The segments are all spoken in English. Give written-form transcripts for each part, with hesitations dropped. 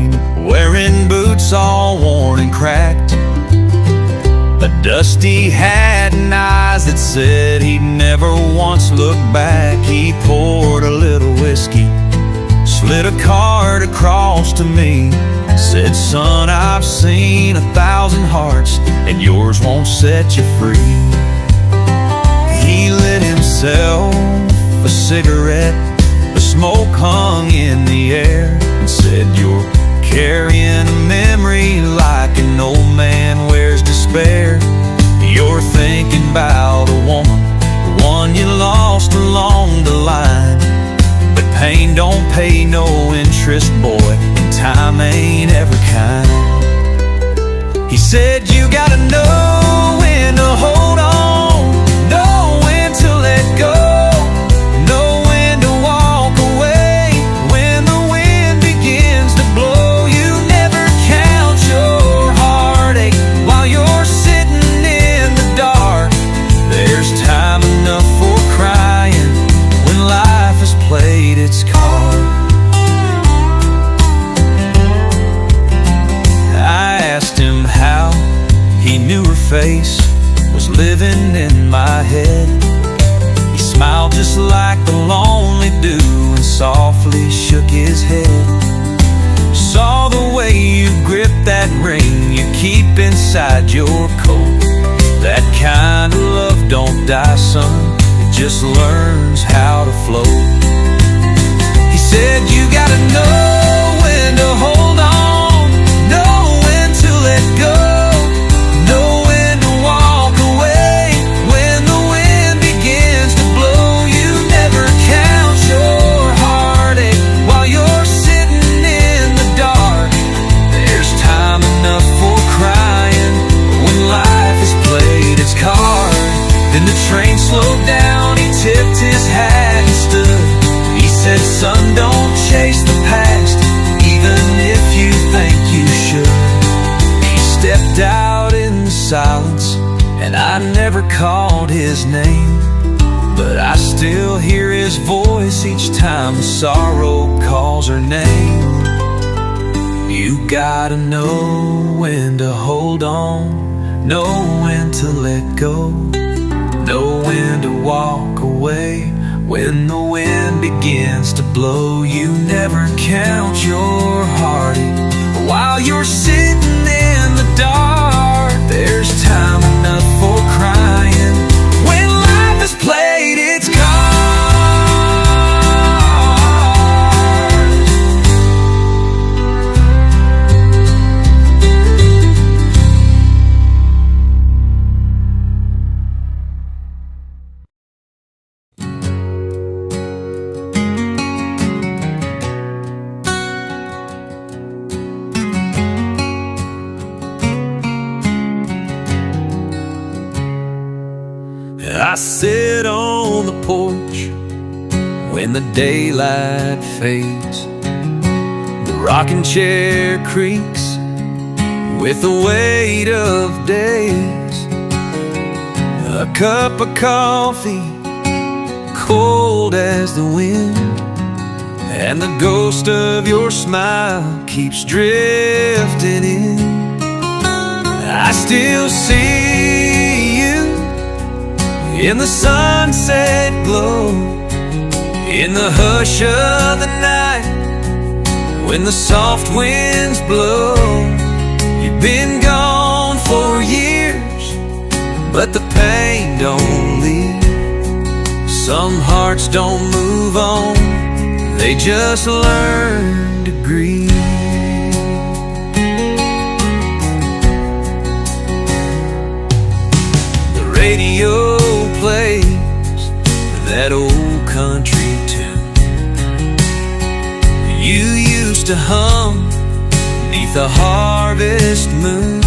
rain, wearing boots all worn and cracked, a dusty hat and eyes that said he'd never once look back. He poured a little whiskey, slid a card across to me, said, "Son, I've seen 1,000 hearts, and yours won't set you free." He lit himself a cigarette, the smoke hung in the air, and said, "You're carrying a memory like an old man wears despair. You're thinking about a woman, the one you lost along the line. But pain don't pay no interest, boy, and time ain't ever kind." He said, "You gotta know when to hold on, know when to let go, know when to walk away, when the wind begins to blow. You never count your heartache while you're sitting in the dark. There's time enough for crying when life has played its card." I asked him how he knew her face was living in my head. He smiled just like the lonely do and softly shook his head. "Saw the way you grip that ring you keep inside your coat. That kind of love don't die, son, it just learns how to float." He said, "You gotta know when to hold on, know when to let go, know when to walk away, when the wind begins to blow. You never count your heartache while you're sitting in the dark. There's time enough for crying when life has played its card." Then the train slowed down, he tipped his hat and stood. He said, "Son, don't chase the past, even if you think you should." He stepped out in the silence, and I never called his name, but I still hear his voice each time sorrow calls her name. You gotta know when to hold on, know when to let go, know when to walk away, when the wind begins to blow. You never count your heartache while you're sitting in the dark. There's time enough for crying when life has played its cards. I sit on the porch when the daylight fades. The rocking chair creaks with the weight of days. A cup of coffee, cold as the wind, and the ghost of your smile keeps drifting in. I still see you in the sunset glow, in the hush of the night, when the soft winds blow. You've been gone for years, but the pain don't leave. Some hearts don't move on, they just learn to grieve. The radio plays that old country tune you used to hum beneath the harvest moon.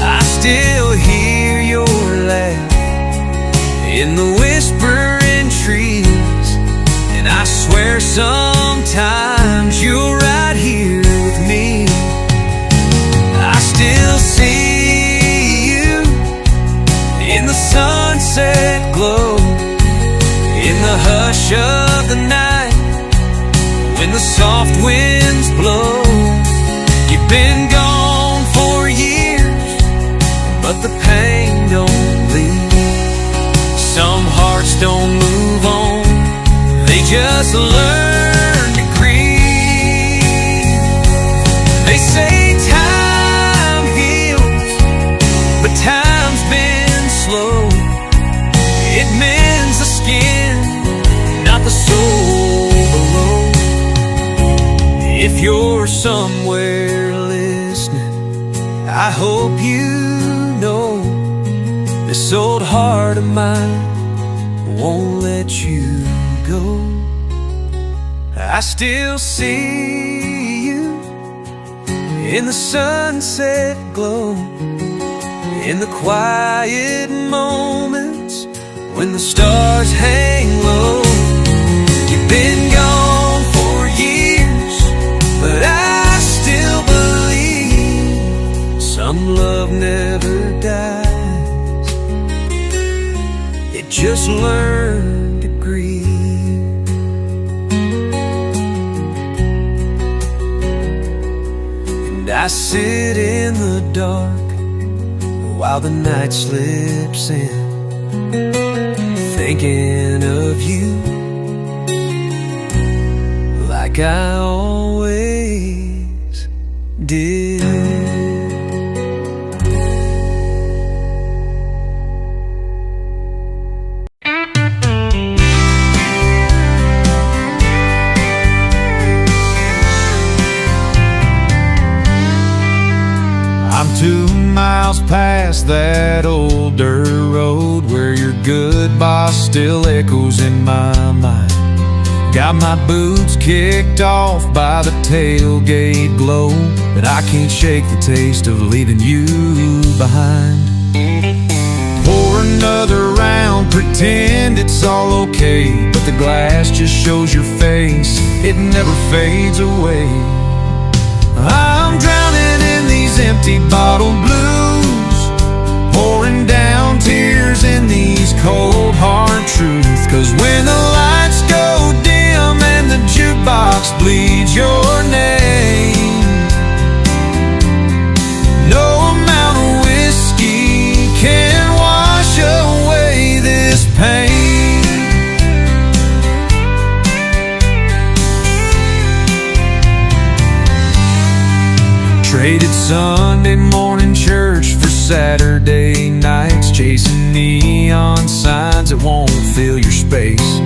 I still hear your laugh in the whispering trees, and I swear sometimes you're right here with me. I still see you in the sunset glow, in the hush of the night, when the soft winds blow. been gone for years, but the pain don't leave. Some hearts don't move on, they just learn to grieve. They say time heals, but time's been slow. It mends the skin, not the soul below. If you're somewhere listening, I hope you know this old heart of mine won't let you go. I still see you in the sunset glow, in the quiet moments when the stars hang low. You've been gone for years, but I still believe some love never dies. It just learned to grieve. And I sit in the dark while the night slips in, thinking of you like I always did. I'm 2 miles past that old dirt road where your goodbye still echoes in my mind. Got my boots kicked off by the tailgate glow, but I can't shake the taste of leaving you behind. Pour another round, pretend it's all okay, but the glass just shows your face, it never fades away. I'm drowning in these empty bottle blues, pouring down tears in these cold hard truths. 'Cause when the lights go dim and the jukebox bleeds your name, no amount of whiskey can wash away this pain. Traded Sunday morning church for Saturday nights, chasing neon signs that won't fill your space.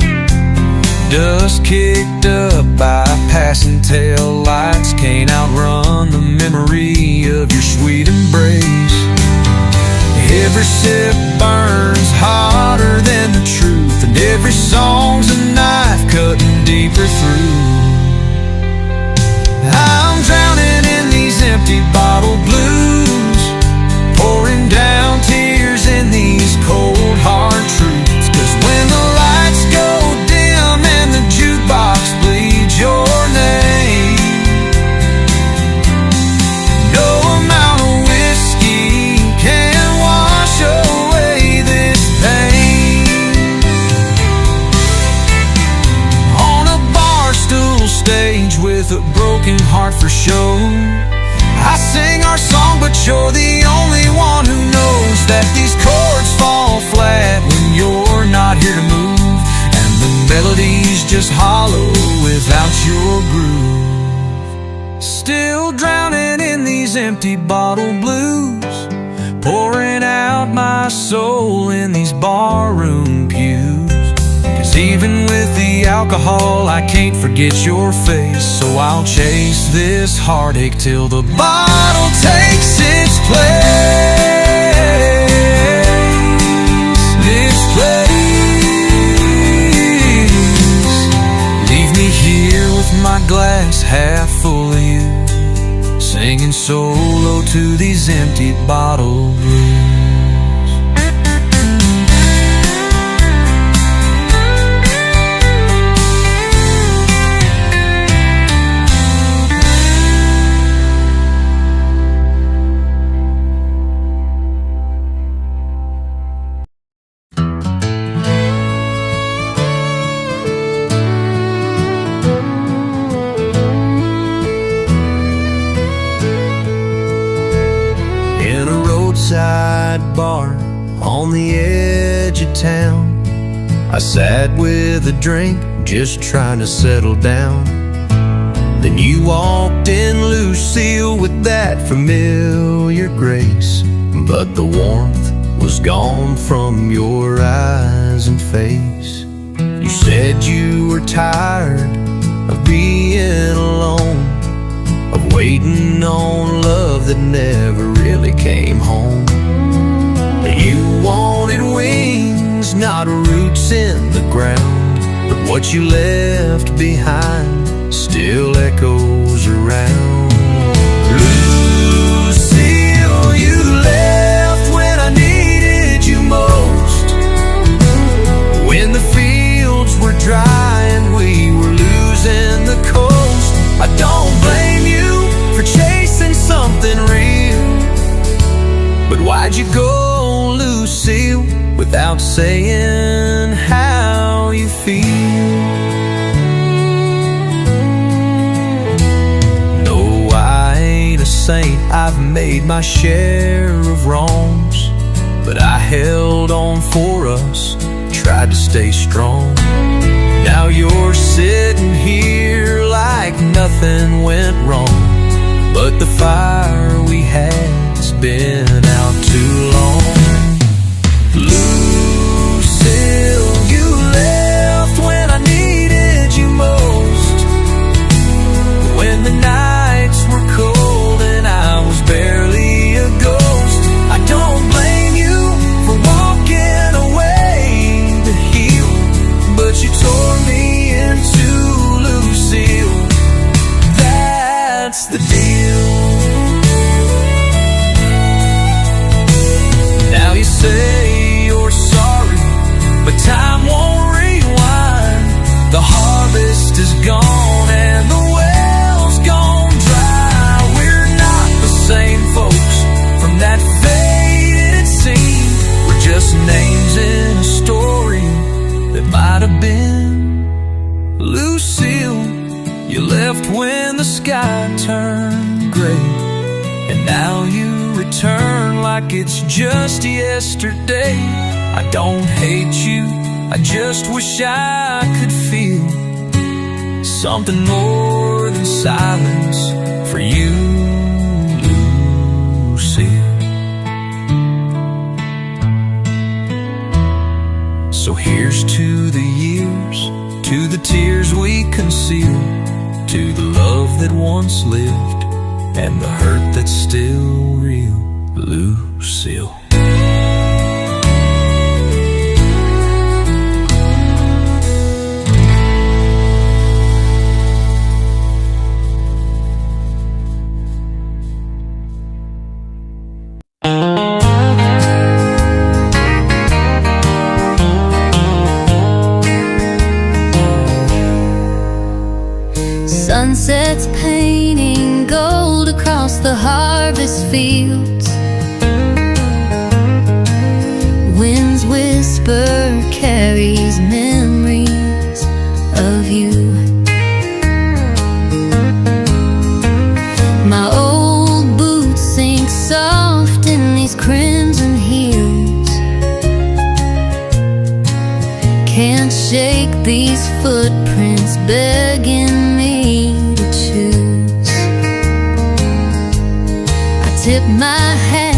Dust kicked up by passing tail lights can't outrun the memory of your sweet embrace. Every sip burns hotter than the truth, and every song's a knife cutting deeper through. I'm drowning in these empty bottle blues, pouring down tears in these cold hard truths. 'Cause when the lights go dim and the jukebox bleeds your name, no amount of whiskey can wash away this pain. On a bar stool stage with a broken heart for show, I sing our song, but you're the only one who knows that these chords fall flat when you're not here to move, and the melody's just hollow without your groove. Still drowning in these empty bottle blues, pouring out my soul in these barroom pews. 'Cause even with the alcohol, I can't forget your face. So I'll chase this heartache till the bottle takes its place. Its place. Leave me here with my glass half full of you, singing solo to these empty bottle blues. roadside bar on the edge of town. I sat with a drink, just trying to settle down. Then you walked in, Lucille, with that familiar grace, but the warmth was gone from your eyes and face. You said you were tired of being alone, of waiting on love that never really came home. You wanted wings, not roots in the ground, but what you left behind still echoes around. Lucille, you left when I needed you most, when the fields were dry and we were losing the coast. I don't blame you for chasing something real, but why'd you go, Lucille, without saying how you feel? No, I ain't a saint, I've made my share of wrongs, but I held on for us, tried to stay strong. Now you're sitting here like nothing went wrong, but the fire we had's been out too long. Lucille, you left when I needed you most, when the nights were cold and I was barely a ghost. I don't blame you for walking away to heal, but you tore me in two, Lucille. That's the deal. Now you say you're sorry, but time won't rewind. The harvest is gone and the well's gone dry. We're not the same folks from that faded scene. We're just names in a story that might have been. Lucille, you left when the sky turned gray, and now you return like it's just yesterday. I don't hate you, I just wish I could feel something more than silence for you, Lucille. So here's to the years, to the tears we concealed, to the love that once lived and the hurt that's still real, Lucille. Sunsets painting gold across the harvest fields. Wind's whisper carries memories of you. My old boots sink soft in these crimson heels. Can't shake these footprints begging me to choose. I tip my hat